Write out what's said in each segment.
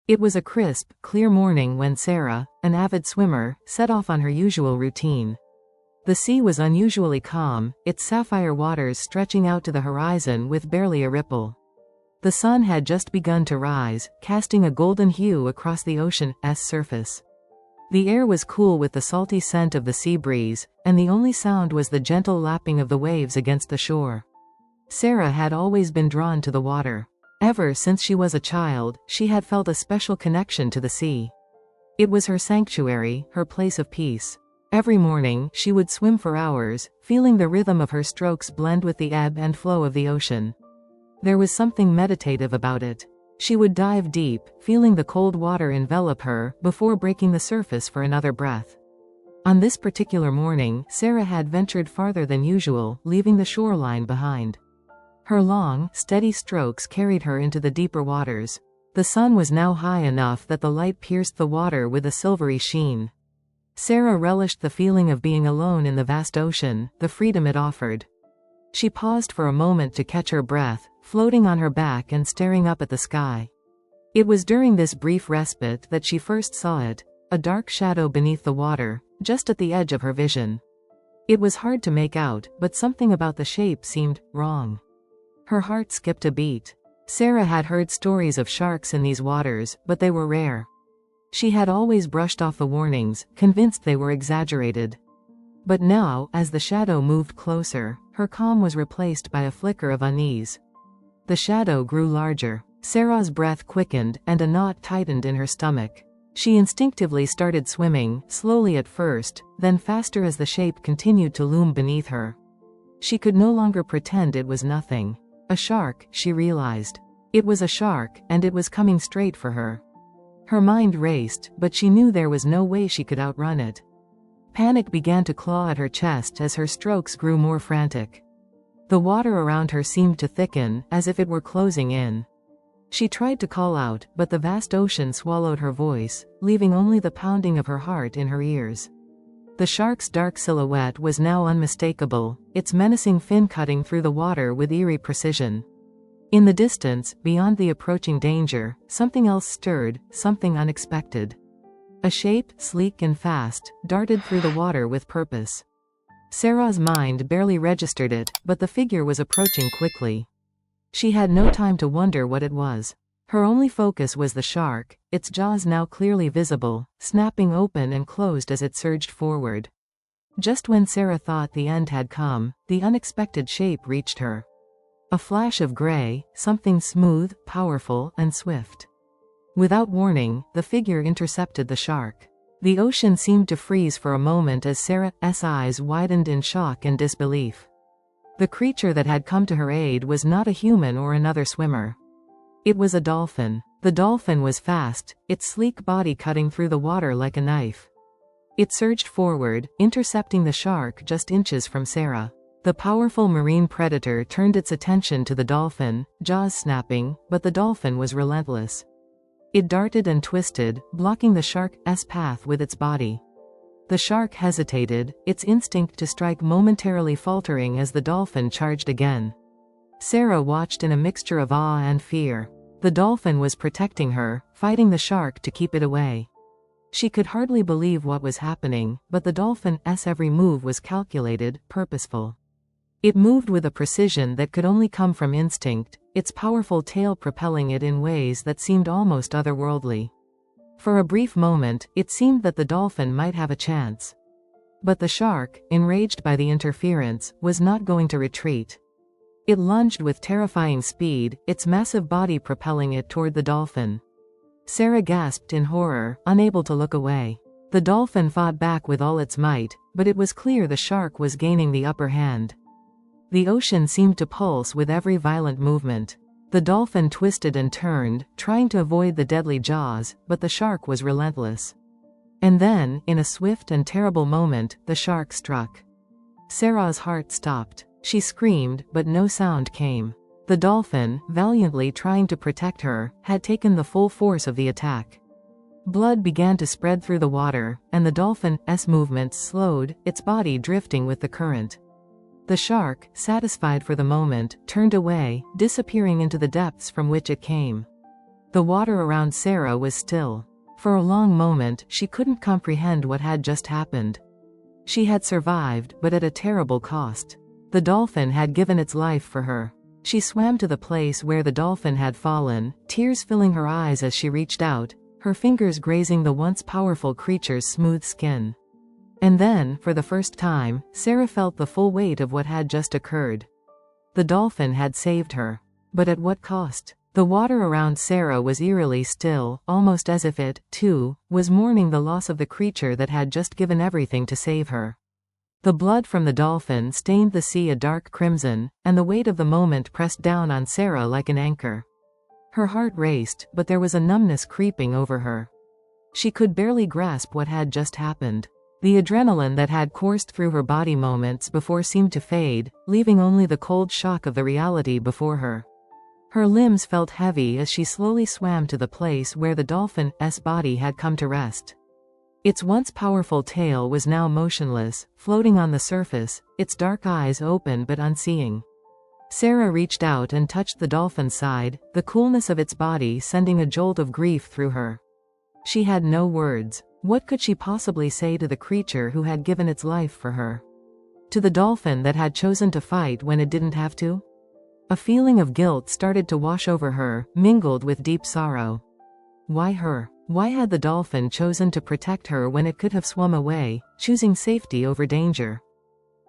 It was a crisp, clear morning when Sarah, an avid swimmer, set off on her usual routine. The sea was unusually calm, its sapphire waters stretching out to the horizon with barely a ripple. The sun had just begun to rise, casting a golden hue across the ocean's surface. The air was cool with the salty scent of the sea breeze, and the only sound was the gentle lapping of the waves against the shore. Sarah had always been drawn to the water. Ever since she was a child, she had felt a special connection to the sea. It was her sanctuary, her place of peace. Every morning, she would swim for hours, feeling the rhythm of her strokes blend with the ebb and flow of the ocean. There was something meditative about it. She would dive deep, feeling the cold water envelop her, before breaking the surface for another breath. On this particular morning, Sarah had ventured farther than usual, leaving the shoreline behind. Her long, steady strokes carried her into the deeper waters. The sun was now high enough that the light pierced the water with a silvery sheen. Sarah relished the feeling of being alone in the vast ocean, the freedom it offered. She paused for a moment to catch her breath, floating on her back and staring up at the sky. It was during this brief respite that she first saw it, a dark shadow beneath the water, just at the edge of her vision. It was hard to make out, but something about the shape seemed wrong. Her heart skipped a beat. Sarah had heard stories of sharks in these waters, but they were rare. She had always brushed off the warnings, convinced they were exaggerated. But now, as the shadow moved closer, her calm was replaced by a flicker of unease. The shadow grew larger. Sarah's breath quickened, and a knot tightened in her stomach. She instinctively started swimming, slowly at first, then faster as the shape continued to loom beneath her. She could no longer pretend it was nothing. A shark, she realized. It was a shark, and it was coming straight for her. Her mind raced, but she knew there was no way she could outrun it. Panic began to claw at her chest as her strokes grew more frantic. The water around her seemed to thicken, as if it were closing in. She tried to call out, but the vast ocean swallowed her voice, leaving only the pounding of her heart in her ears. The shark's dark silhouette was now unmistakable, its menacing fin cutting through the water with eerie precision. In the distance, beyond the approaching danger, something else stirred, something unexpected. A shape, sleek and fast, darted through the water with purpose. Sarah's mind barely registered it, but the figure was approaching quickly. She had no time to wonder what it was. Her only focus was the shark, its jaws now clearly visible, snapping open and closed as it surged forward. Just when Sarah thought the end had come, the unexpected shape reached her. A flash of gray, something smooth, powerful, and swift. Without warning, the figure intercepted the shark. The ocean seemed to freeze for a moment as Sarah's eyes widened in shock and disbelief. The creature that had come to her aid was not a human or another swimmer. It was a dolphin. The dolphin was fast, its sleek body cutting through the water like a knife. It surged forward, intercepting the shark just inches from Sarah. The powerful marine predator turned its attention to the dolphin, jaws snapping, but the dolphin was relentless. It darted and twisted, blocking the shark's path with its body. The shark hesitated, its instinct to strike momentarily faltering as the dolphin charged again. Sarah watched in a mixture of awe and fear. The dolphin was protecting her, fighting the shark to keep it away. She could hardly believe what was happening, but the dolphin's every move was calculated, purposeful. It moved with a precision that could only come from instinct, its powerful tail propelling it in ways that seemed almost otherworldly. For a brief moment, it seemed that the dolphin might have a chance. But the shark, enraged by the interference, was not going to retreat. It lunged with terrifying speed, its massive body propelling it toward the dolphin. Sarah gasped in horror, unable to look away. The dolphin fought back with all its might, but it was clear the shark was gaining the upper hand. The ocean seemed to pulse with every violent movement. The dolphin twisted and turned, trying to avoid the deadly jaws, but the shark was relentless. And then, in a swift and terrible moment, the shark struck. Sarah's heart stopped. She screamed, but no sound came. The dolphin, valiantly trying to protect her, had taken the full force of the attack. Blood began to spread through the water, and the dolphin's movements slowed, its body drifting with the current. The shark, satisfied for the moment, turned away, disappearing into the depths from which it came. The water around Sarah was still. For a long moment, she couldn't comprehend what had just happened. She had survived, but at a terrible cost. The dolphin had given its life for her. She swam to the place where the dolphin had fallen, tears filling her eyes as she reached out, her fingers grazing the once powerful creature's smooth skin. And then, for the first time, Sarah felt the full weight of what had just occurred. The dolphin had saved her. But at what cost? The water around Sarah was eerily still, almost as if it, too, was mourning the loss of the creature that had just given everything to save her. The blood from the dolphin stained the sea a dark crimson, and the weight of the moment pressed down on Sarah like an anchor. Her heart raced, but there was a numbness creeping over her. She could barely grasp what had just happened. The adrenaline that had coursed through her body moments before seemed to fade, leaving only the cold shock of the reality before her. Her limbs felt heavy as she slowly swam to the place where the dolphin's body had come to rest. Its once powerful tail was now motionless, floating on the surface, its dark eyes open but unseeing. Sarah reached out and touched the dolphin's side, the coolness of its body sending a jolt of grief through her. She had no words. What could she possibly say to the creature who had given its life for her? To the dolphin that had chosen to fight when it didn't have to? A feeling of guilt started to wash over her, mingled with deep sorrow. Why her? Why had the dolphin chosen to protect her when it could have swum away, choosing safety over danger?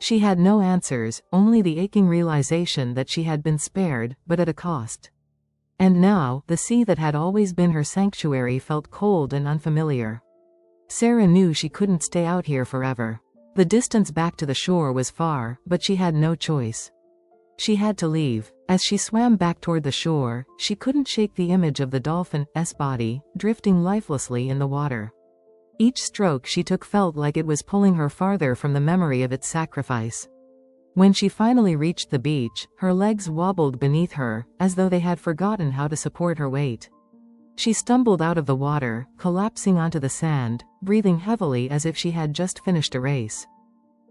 She had no answers, only the aching realization that she had been spared, but at a cost. And now, the sea that had always been her sanctuary felt cold and unfamiliar. Sarah knew she couldn't stay out here forever. The distance back to the shore was far, but she had no choice. She had to leave. As she swam back toward the shore, she couldn't shake the image of the dolphin's body, drifting lifelessly in the water. Each stroke she took felt like it was pulling her farther from the memory of its sacrifice. When she finally reached the beach, her legs wobbled beneath her, as though they had forgotten how to support her weight. She stumbled out of the water, collapsing onto the sand, breathing heavily as if she had just finished a race.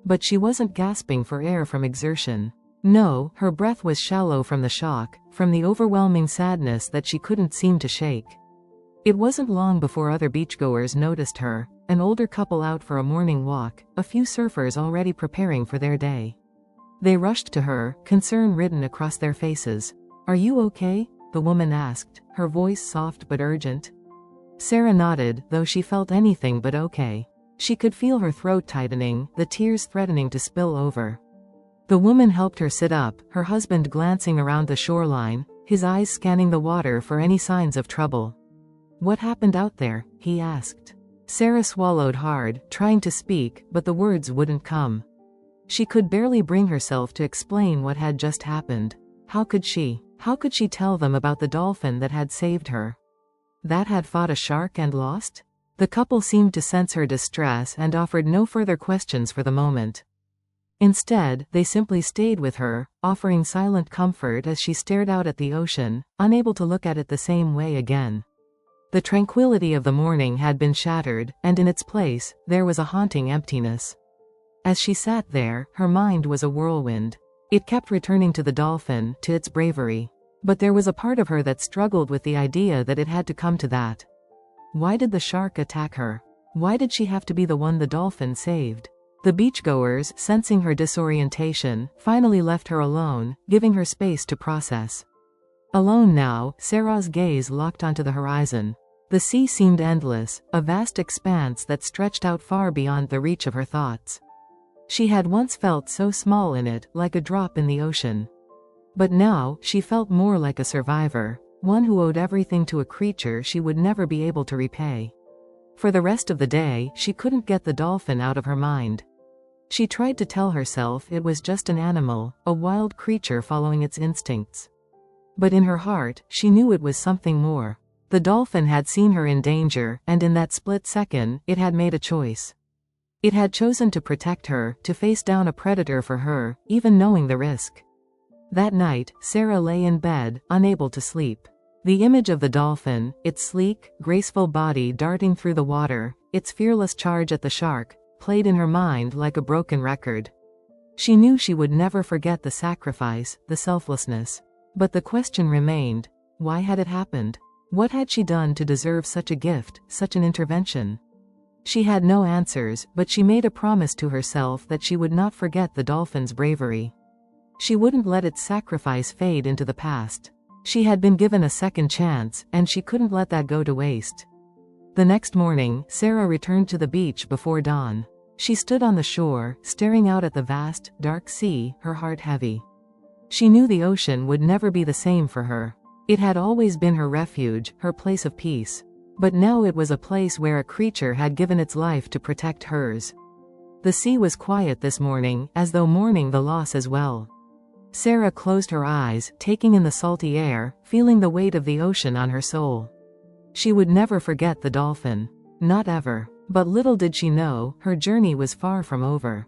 But she wasn't gasping for air from exertion. No, her breath was shallow from the shock, from the overwhelming sadness that she couldn't seem to shake. It wasn't long before other beachgoers noticed her, an older couple out for a morning walk, a few surfers already preparing for their day. They rushed to her, concern written across their faces. "Are you okay?" the woman asked, her voice soft but urgent. Sarah nodded, though she felt anything but okay. She could feel her throat tightening, the tears threatening to spill over. The woman helped her sit up, her husband glancing around the shoreline, his eyes scanning the water for any signs of trouble. "What happened out there?" he asked. Sarah swallowed hard, trying to speak, but the words wouldn't come. She could barely bring herself to explain what had just happened. How could she? How could she tell them about the dolphin that had saved her? That had fought a shark and lost? The couple seemed to sense her distress and offered no further questions for the moment. Instead, they simply stayed with her, offering silent comfort as she stared out at the ocean, unable to look at it the same way again. The tranquility of the morning had been shattered, and in its place, there was a haunting emptiness. As she sat there, her mind was a whirlwind. It kept returning to the dolphin, to its bravery. But there was a part of her that struggled with the idea that it had to come to that. Why did the shark attack her? Why did she have to be the one the dolphin saved? The beachgoers, sensing her disorientation, finally left her alone, giving her space to process. Alone now, Sarah's gaze locked onto the horizon. The sea seemed endless, a vast expanse that stretched out far beyond the reach of her thoughts. She had once felt so small in it, like a drop in the ocean. But now, she felt more like a survivor, one who owed everything to a creature she would never be able to repay. For the rest of the day, she couldn't get the dolphin out of her mind. She tried to tell herself it was just an animal, a wild creature following its instincts. But in her heart, she knew it was something more. The dolphin had seen her in danger, and in that split second, it had made a choice. It had chosen to protect her, to face down a predator for her, even knowing the risk. That night, Sarah lay in bed, unable to sleep. The image of the dolphin, its sleek, graceful body darting through the water, its fearless charge at the shark, played in her mind like a broken record. She knew she would never forget the sacrifice, the selflessness. But the question remained, why had it happened? What had she done to deserve such a gift, such an intervention? She had no answers, but she made a promise to herself that she would not forget the dolphin's bravery. She wouldn't let its sacrifice fade into the past. She had been given a second chance, and she couldn't let that go to waste. The next morning, Sarah returned to the beach before dawn. She stood on the shore, staring out at the vast, dark sea, her heart heavy. She knew the ocean would never be the same for her. It had always been her refuge, her place of peace. But now it was a place where a creature had given its life to protect hers. The sea was quiet this morning, as though mourning the loss as well. Sarah closed her eyes, taking in the salty air, feeling the weight of the ocean on her soul. She would never forget the dolphin. Not ever. But little did she know, her journey was far from over.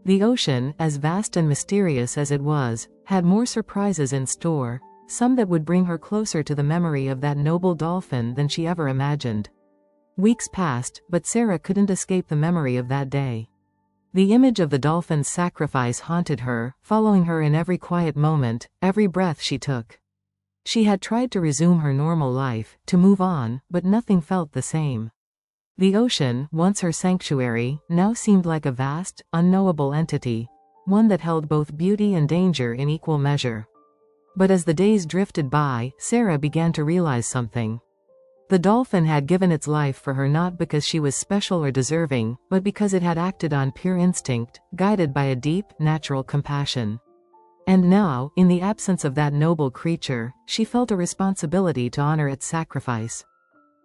The ocean, as vast and mysterious as it was, had more surprises in store, some that would bring her closer to the memory of that noble dolphin than she ever imagined. Weeks passed, but Sarah couldn't escape the memory of that day. The image of the dolphin's sacrifice haunted her, following her in every quiet moment, every breath she took. She had tried to resume her normal life, to move on, but nothing felt the same. The ocean, once her sanctuary, now seemed like a vast, unknowable entity, one that held both beauty and danger in equal measure. But as the days drifted by, Sarah began to realize something. The dolphin had given its life for her not because she was special or deserving, but because it had acted on pure instinct, guided by a deep, natural compassion. And now, in the absence of that noble creature, she felt a responsibility to honor its sacrifice.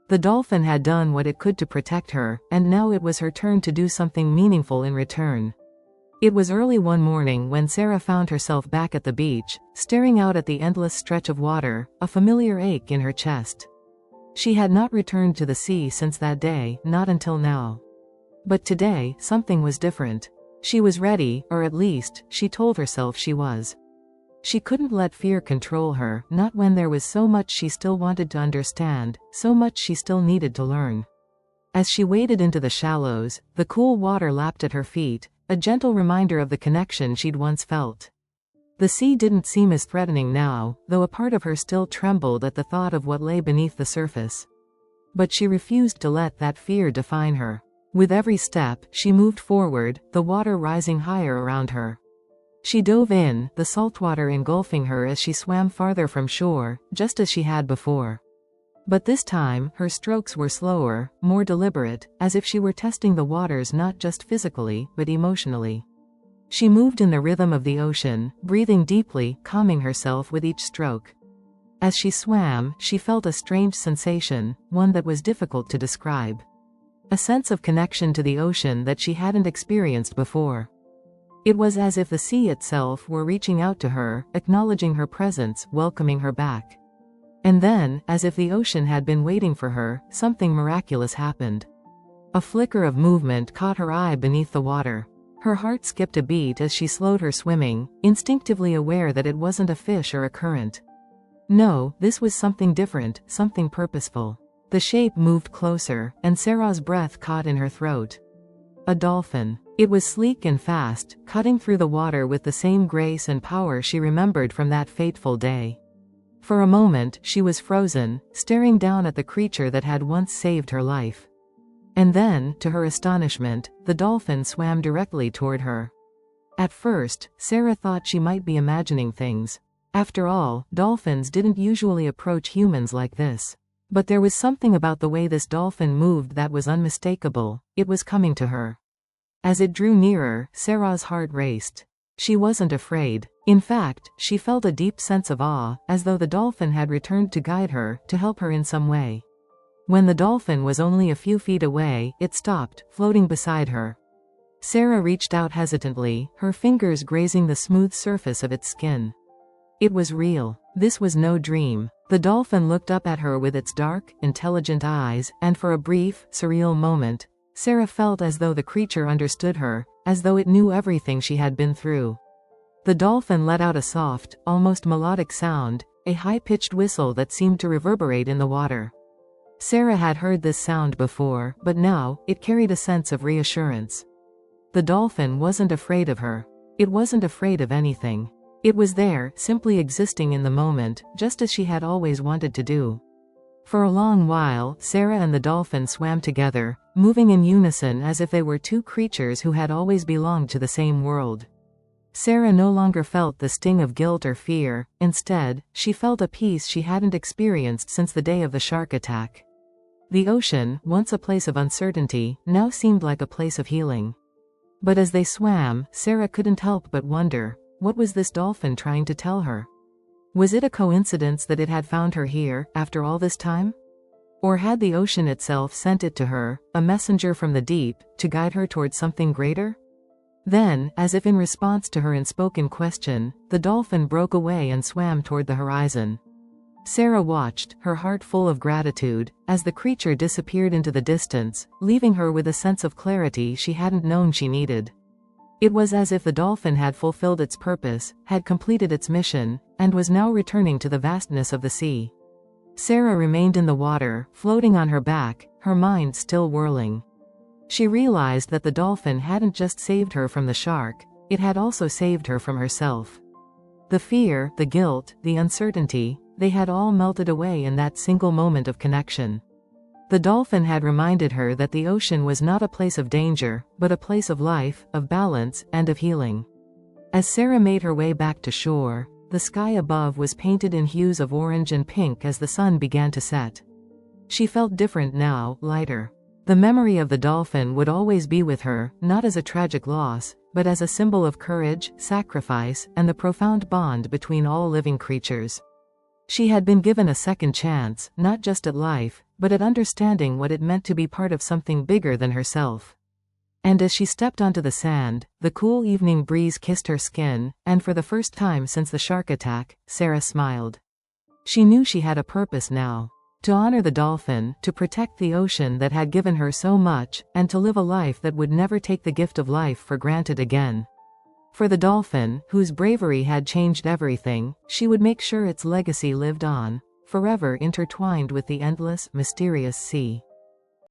The dolphin had done what it could to protect her, and now it was her turn to do something meaningful in return. It was early one morning when Sarah found herself back at the beach, staring out at the endless stretch of water, a familiar ache in her chest. She had not returned to the sea since that day, not until now. But today, something was different. She was ready, or at least, she told herself she was. She couldn't let fear control her, not when there was so much she still wanted to understand, so much she still needed to learn. As she waded into the shallows, the cool water lapped at her feet, a gentle reminder of the connection she'd once felt. The sea didn't seem as threatening now, though a part of her still trembled at the thought of what lay beneath the surface. But she refused to let that fear define her. With every step, she moved forward, the water rising higher around her. She dove in, the saltwater engulfing her as she swam farther from shore, just as she had before. But this time, her strokes were slower, more deliberate, as if she were testing the waters not just physically, but emotionally. She moved in the rhythm of the ocean, breathing deeply, calming herself with each stroke. As she swam, she felt a strange sensation, one that was difficult to describe. A sense of connection to the ocean that she hadn't experienced before. It was as if the sea itself were reaching out to her, acknowledging her presence, welcoming her back. And then, as if the ocean had been waiting for her, something miraculous happened. A flicker of movement caught her eye beneath the water. Her heart skipped a beat as she slowed her swimming, instinctively aware that it wasn't a fish or a current. No, this was something different, something purposeful. The shape moved closer, and Sarah's breath caught in her throat. A dolphin. It was sleek and fast, cutting through the water with the same grace and power she remembered from that fateful day. For a moment, she was frozen, staring down at the creature that had once saved her life. And then, to her astonishment, the dolphin swam directly toward her. At first, Sarah thought she might be imagining things. After all, dolphins didn't usually approach humans like this. But there was something about the way this dolphin moved that was unmistakable. It was coming to her. As it drew nearer, Sarah's heart raced. She wasn't afraid. In fact, she felt a deep sense of awe, as though the dolphin had returned to guide her, to help her in some way. When the dolphin was only a few feet away, it stopped, floating beside her. Sarah reached out hesitantly, her fingers grazing the smooth surface of its skin. It was real. This was no dream. The dolphin looked up at her with its dark, intelligent eyes, and for a brief, surreal moment, Sarah felt as though the creature understood her, as though it knew everything she had been through. The dolphin let out a soft, almost melodic sound, a high-pitched whistle that seemed to reverberate in the water. Sarah had heard this sound before, but now, it carried a sense of reassurance. The dolphin wasn't afraid of her. It wasn't afraid of anything. It was there, simply existing in the moment, just as she had always wanted to do. For a long while, Sarah and the dolphin swam together, moving in unison as if they were two creatures who had always belonged to the same world. Sarah no longer felt the sting of guilt or fear. Instead, she felt a peace she hadn't experienced since the day of the shark attack. The ocean, once a place of uncertainty, now seemed like a place of healing. But as they swam, Sarah couldn't help but wonder, what was this dolphin trying to tell her? Was it a coincidence that it had found her here, after all this time? Or had the ocean itself sent it to her, a messenger from the deep, to guide her towards something greater? Then, as if in response to her unspoken question, the dolphin broke away and swam toward the horizon. Sarah watched, her heart full of gratitude, as the creature disappeared into the distance, leaving her with a sense of clarity she hadn't known she needed. It was as if the dolphin had fulfilled its purpose, had completed its mission, and was now returning to the vastness of the sea. Sarah remained in the water, floating on her back, her mind still whirling. She realized that the dolphin hadn't just saved her from the shark, it had also saved her from herself. The fear, the guilt, the uncertainty, they had all melted away in that single moment of connection. The dolphin had reminded her that the ocean was not a place of danger, but a place of life, of balance, and of healing. As Sarah made her way back to shore, the sky above was painted in hues of orange and pink as the sun began to set. She felt different now, lighter. The memory of the dolphin would always be with her, not as a tragic loss, but as a symbol of courage, sacrifice, and the profound bond between all living creatures. She had been given a second chance, not just at life, but at understanding what it meant to be part of something bigger than herself. And as she stepped onto the sand, the cool evening breeze kissed her skin, and for the first time since the shark attack, Sarah smiled. She knew she had a purpose now. To honor the dolphin, to protect the ocean that had given her so much, and to live a life that would never take the gift of life for granted again. For the dolphin, whose bravery had changed everything, she would make sure its legacy lived on, forever intertwined with the endless, mysterious sea.